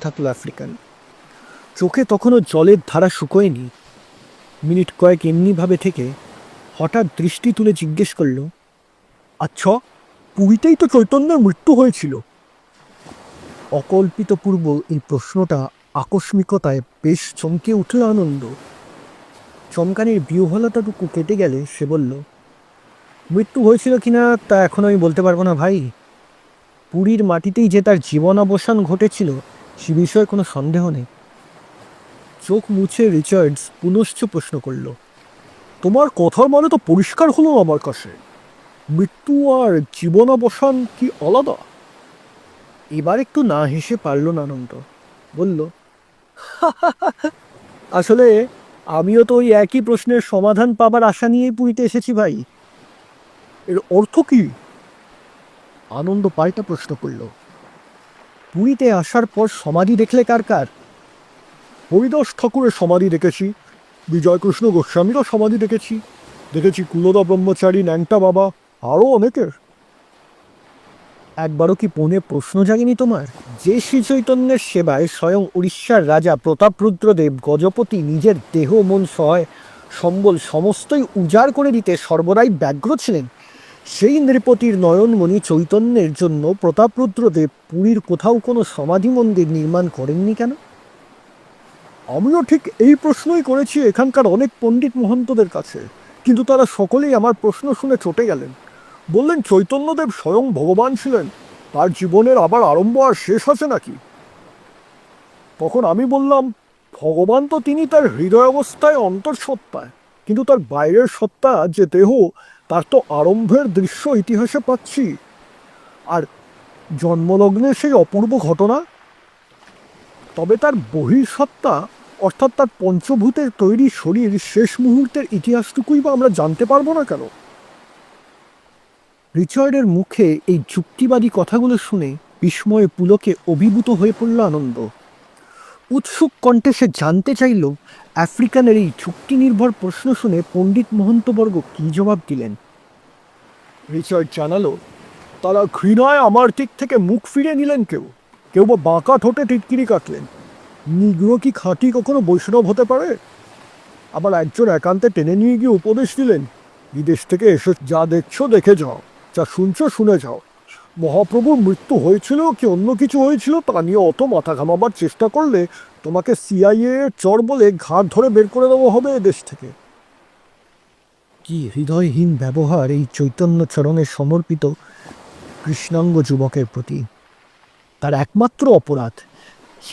থাকলো আফ্রিকান। চোখে তখনও জলের ধারা শুকোয়নি। মিনিট কয়েক এমনিভাবে থেকে হঠাৎ দৃষ্টি তুলে জিজ্ঞেস করল, আচ্ছা, পুরীতেই তো চৈতন্যের মৃত্যু হয়েছিল। অকল্পিতপূর্ব এই প্রশ্নটা আকস্মিকতায় বেশ চমকে উঠল আনন্দ। চমকানির বিহ্বলতাটুকু কেটে গেলে সে বলল, মৃত্যু হয়েছিল কিনা তা এখন আমি বলতে পারবো না ভাই। পুরীর মাটিতেই যে তার জীবনাবসান ঘটেছিল সে বিষয়ে কোনো সন্দেহ নেই। চোখ মুছে রিচার্ডস পুনশ্চ প্রশ্ন করল, তোমার কথার মানে তো পরিষ্কার হলো আমার কাছে। মৃত্যু আর জীবনাবসান কি আলাদা? এবার একটু না হেসে পারল না আনন্দ। বলল, আসলে আমিও তো ওই একই প্রশ্নের সমাধান পাবার আশা নিয়েই পুরীতে এসেছি ভাই। এর অর্থ কি? আনন্দ পাল্টা প্রশ্ন করল, পুরীতে আসার পর সমাধি দেখলে কার কার? হরিদাস ঠাকুরের সমাধি দেখেছি, বিজয়কৃষ্ণ গোস্বামীরও সমাধি দেখেছি, দেখেছি কুলদা ব্রহ্মচারী, ন্যাংটা বাবা, আরও অনেকের। একবারও কি মনে প্রশ্ন জাগেনি তোমার, যে শ্রী চৈতন্যের সেবায় স্বয়ং উড়িষ্যার রাজা প্রতাপরুদ্রদেব গজপতি নিজের দেহ মন সহায় সম্বল সমস্তই উজাড় করে দিতে সর্বদাই ব্যগ্র ছিলেন, সেই নৃপতির নয়নমণি চৈতন্যের জন্য প্রতাপরুদ্রদেব পুরীর কোথাও কোনো সমাধি মন্দির নির্মাণ করেননি কেন? আমিও ঠিক এই প্রশ্নই করেছি এখানকার অনেক পণ্ডিত মহন্তদের কাছে, কিন্তু তারা সকলেই আমার প্রশ্ন শুনে চটে গেলেন। বললেন, চৈতন্যদেব স্বয়ং ভগবান ছিলেন, তার জীবনের আবার আরম্ভ আর শেষ আছে নাকি? তখন আমি বললাম, ভগবান তো তিনি তার হৃদয় অবস্থায় অন্তঃসত্ত্বায়, কিন্তু তার বাইরের সত্তা যে দেহ, তার তো আরম্ভের দৃশ্য ইতিহাসে পাচ্ছি। আর জন্মলগ্নে সেই অপূর্ব ঘটনা, তবে তার বহিঃসত্তা অর্থাৎ তার পঞ্চভূতের তৈরি শরীর শেষ মুহূর্তের ইতিহাসটুকুই বা আমরা জানতে পারবো না কেন? রিচার্ডের মুখে এই যুক্তিবাদী কথাগুলো শুনে বিস্ময়ে পুলকে অভিভূত হয়ে পড়ল আনন্দ। উৎসুক কণ্ঠে সে জানতে চাইল, আফ্রিকানের এই যুক্তি নির্ভর প্রশ্ন শুনে পণ্ডিত মহন্তবর্গ কী জবাব দিলেন। রিচার্ড জানালো, তারা ঘৃণায় আমার দিক থেকে মুখ ফিরে নিলেন, কেউ কেউ বা বাঁকা ঠোঁটে টিটকিরি কাটলেন। নিগ্র কি খাঁটি কখনো বৈষ্ণব হতে পারে? আবার একজন একান্তে টেনে নিয়ে গিয়ে উপদেশ দিলেন, বিদেশ থেকে এসে যা দেখছো দেখে যাও, যা শুনছো শুনে যাও। মহাপ্রভুর মৃত্যু হয়েছিল কি অন্য কিছু হয়েছিল তা নিয়ে অত মাথা ঘামাবার চেষ্টা করলে তোমাকে সিআইএ চর বলে ঘাট ধরে বের করে দেওয়া হবে এদেশ থেকে। কি হৃদয়হীন ব্যবহার এই চৈতন্য চরণে সমর্পিত কৃষ্ণাঙ্গ যুবকের প্রতি! তার একমাত্র অপরাধ